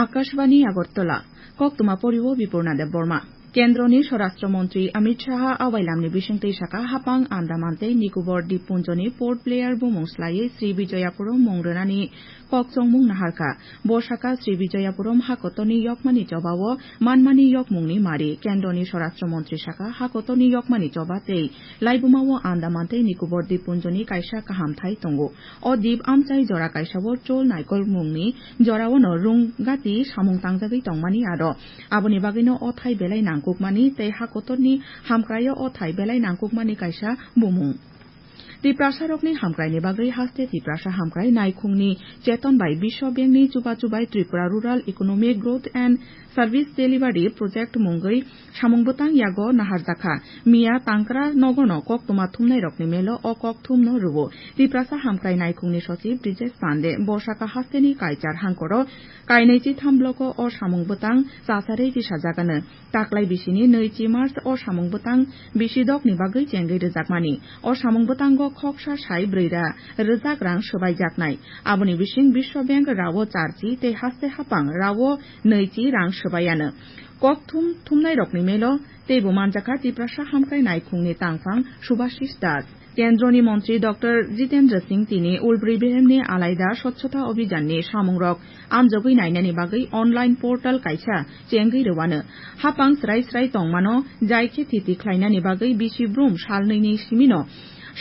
আকাশবাণী আগরতলা কক্তমা পরিব বিপূর্ণা দেব বর্মা কেন্দ্রনি স্বরাষ্ট্রমন্ত্রী অমিত শাহ আওয়াইলামনি বিসংতৈ সাকা হাপাং আন্দামানতে Nicobar দ্বীপপুঞ্জনি port Blair বুমুংস্লাयै Shri বিজয়াপুরম মংরনানি ককচংমুং নাহারকা বসাকা Shri বিজয়াপুরম হাকতনি ইয়কমানি চবাও মানমানি ইয়কমুংনি মারি কেন্দ্রনি স্বরাষ্ট্রমন্ত্রী সাকা হাকতনি ইয়কমানি চবাতেই লাইবুমাও আন্দামানতে নিকোবর দ্বীপপুঞ্জনি কাইসা কাহামথাই তঙ্গো অ দ্বীপ আমচাই জরা কাইসাবো চোল নাইকল মুংনি জরাওনো রুংগাতি সামুং তাংজাগৈ তংমানি আর আবনি বাগৈনো অথাই বেলাই নাংকুকমানি tei hakotoni hamkrayo othai belai nangkukmani kaisa bumung Tiprasarokni hamkraini bagri haste Tiprasa hamkrai naikungni cheton bai Bisho Bengni chubai Tripura Rural Economic Growth and Service Delivery Project mungoi samungbutang yago naharjakha Mia Tangkra nogono koktoma thumnai rokni melo o kok thumno rubo Tiprasa hamkrai naikungni sochiv Brijesh Pande borsaka hasteni kaichar hangkoro kainaichi thambloko o samungbutang sasarei bisajagano taklai bisini 2 March o samungbutang bisidokni bagri chengai rejakmani o samungbutango খকসা সাই ব্রৈরা রেজাক রাং সবাই জাকনাই আবনি বিশিং বিশ্ব bank রাও চারচি তে হাস্তে হাপাং রাও নৈচি রাং সবাইয়ানো cock থুমনাই রকনি মেলো তেবো মানজাকা তিপ্রাসা হামকাই নাইখুংনি তাংফাং সুভাষিস দাস কেন্দ্রনি মন্ত্রী doctor Jitendra Singh তিনি উলব্রি বেহেমনি আলাইদা স্বচ্ছতা অভিযাননি সামুংরক আমজগৈ নাইনানি বাগৈ online portal কাইসা চেঙ্গৈ রওয়ানো হাপাং স্রাই তংমানো জাইখে থিতি খ্লাইনানি বাগৈ বিসিব্রুম সালনৈনি Cimino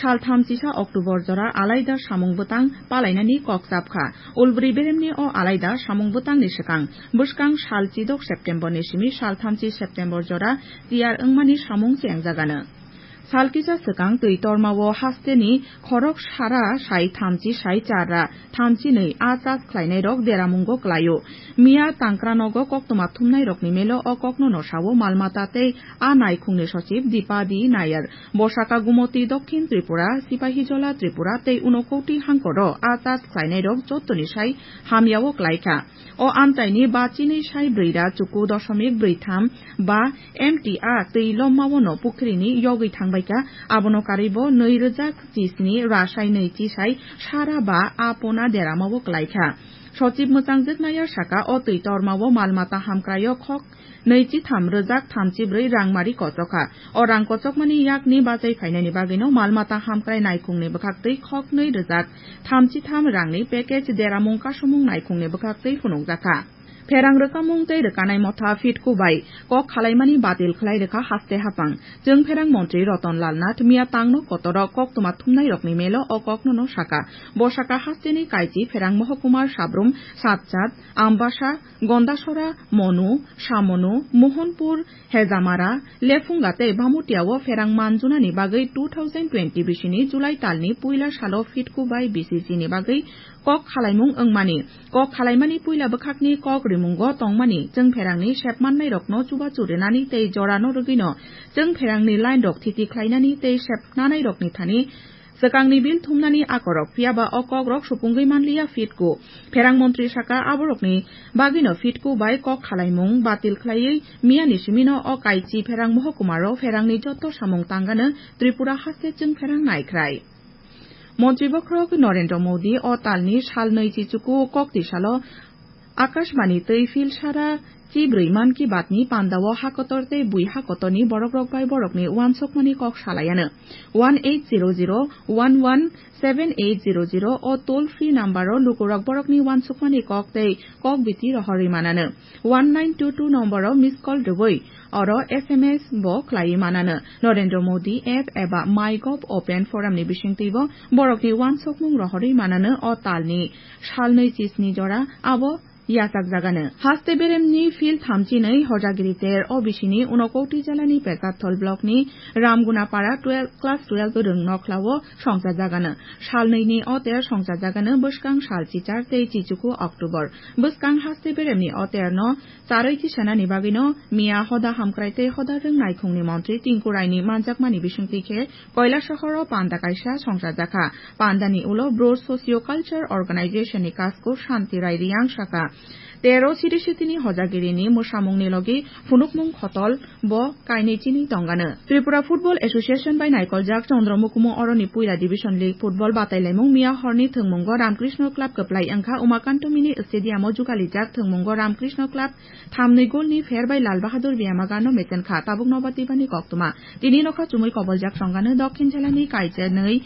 সাল 3 অক্টোবর জরা আলাইদা সামুংবুতাং পালাইনানি ককসাবখা উলব্রি বেরেমনি ও আলাইদা সামুংবুতাংনি সেকাং বুসকাং সাল 4 সেপ্টেম্বরনি সিমি সাল 3 সেপ্টেম্বর জরা তিয়ার ওংমানি সামুং চেংজাগানো সালকিজা সেকাং তৈ তরমাও হাস্তেনি খরক সারা সাই 3 সাই 4 3 नै আচাস খ্লাইনাই রক দেরামুঙ্গো ক্লায়ো মিয়া তাংক্রানগো কক্তমা থুমনাই রকনি মেলো ও ককনো নসাও মালমাতাতে আ নাইখুংনি সচিব দীপাদি নায়ার বসাকা গুমতি দক্ষিণ ত্রিপুরা সিপাহীজলা ত্রিপুরা তৈ 29 হাংকর আচাস খ্লাইনাই রক 14 সাই হামিয়াও ক্লাইখা ও আমতাইনি বাচিনি সাই ব্রৈরা চুকু 0.43 বা এমটিআ তৈ লম্মাওনো পুখরিনি ইয়গৈ থাংবাই abono karibo 2027 rasai neichi sai sara ba apona deramabo klaikha সচিব মোচাংজেক নায়ার সাকা ও তৈ তরমাও মালমাতা হামক্রায় খক নৈচি 3,34 রাংমারি কচকা ও রাং কচকমানি ইয়াকনি বাজাই ফাইনানি বাগৈনো মালমাতা হামক্রাই নাইখুংনি বখাক্তৈ খক 2,33 রাংনি package দেরামুং কাসমুং নাইখুংনি বখাক্তৈ ফুনুকজাখা Perang rekamung tei rekanai motha fit kubai kok khalaimani batil khlai rekha haste hapang jeng perang montri Roton Lal Nath mia tangno kotoro kok tuma thumnai rokni melo o kokno no saka bosaka hasteni kaichi perang mohkumar Sabrum Satchat Ambasha Gondasora Monu Samonu Mohanpur Hezamara Lefungate Bhamutiawo perang manjunani bagai 2020 bisini Julai talni puila salo fit kubai BCC ni bagai kok khalaimung engmani kok khalaimani puila bekhakni kok rimungo tongmani jeng perangni sepmannai rokno chuba churenani tei jorano rugino jeng perangni line rok thiti khlainani tei sepnanai rokni thani sekangni bil thumnani akorok piaba okok rok supunggai manliya fitku perang montri saka aborokni bagino fitku bai kok khalaimung batil khlaiयै miani simino o kaichi perang mohkumaro perangni joto samung tangano Tripura haste jeng perang naikrai মন্ত্রীবক্রক নরেন্দ্র মোদী ও তালনি সাল 2 চুকু কক্তি সালো আকাশবাণী তৈ feel সারা চিব্রৈ মান কি বাতনি পান্দাও হাকতরতে বুই হাকতনি বরক বাই বরকনি ওয়ানসকমানি কক সালায়ানো 1800117800 ও টোল ফ্রি নাম্বারও লুকুরক বরকনি ওয়ানসকমানি কক তৈ কক বিতি রহরি মানানো 1922 নম্বরও মিস কল দবৈ और SMS बो क्लाई मानानो नरेंद्र मोदी एप एबा माइगव ओपेन फोरामनि बिसिंतैबो बरकनि वानसकमुं रहरै मानानो अ तालनि साल 2 जरा आबो यासाक जागानो हास्ते बेरेमनि फिल 3 हजागिरितेर अबिसिनि 29 जलानि पेकाथल ब्लकनि रामगुनापाड़ा 12 क्लास 12 रों नखलावो संसा जागानो साल 2 नि अतेर संसा जागानो बसकां साल चिचार तै चिचुकु अक्टोबर बसकां हास्ते बेरेमनि अतेर न चारै किसानानि बागैनो मिया हदा हामक्राइते हदा रों नाइखुंनि मन्त्रि टिंकुराइनि मानजाकमानि बिसिंतिखे কৈলাসহর पान्दा काइसा संसा जाखा पान्दानि उलो ब्रड सोसियो कालचार अर्गानाइजेशननि कासको शान्ति राय रियां शाखा Tero Sidishitini Hojagirini Musamungni Logi Funukmung Hotol Bo Kainechini Tongana. Tripura Football Association by Naikol Jak Chandramukumo Oroni Puila Division League Football Batailemung Mia Horni Thungmungo Ramkrishna Club Keplai Angka Umakantumini Stadium Jukali Jak Thungmungo Ramkrishna Club Thamni Golni Fair by Lal Bahadur Biamagano Metenka Tabuk Nobatibani Koktuma Tini Nokha Chumui Kobol Jak Songana Dokin Jalani Kaichenei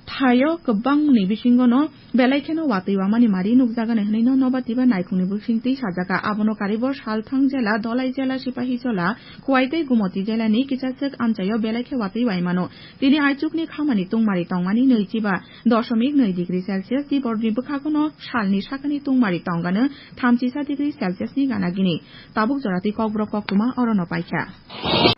Tayo Kabang ni Bishingono Belaikeno Watiwamani Mari Nukzagan Hino Nobatiba Naikuni Bushinti Sajaka Abono Karibor Halthang Jela Dolai Jela Shipahi Jola Kuwaite Gumoti Jelani Kichasek Amchayo Belaike Watiwaimano Tini Aichukni Khamani Tungmari Tongmani Noichiba Doshomik 9 degree Celsius Di Bordri Bukhagono Shalni Shakani Tungmari Tongana Thamchisa degree Celsius ni Ganagini Tabuk Jorati Kokbrok Koktuma Orono Paikha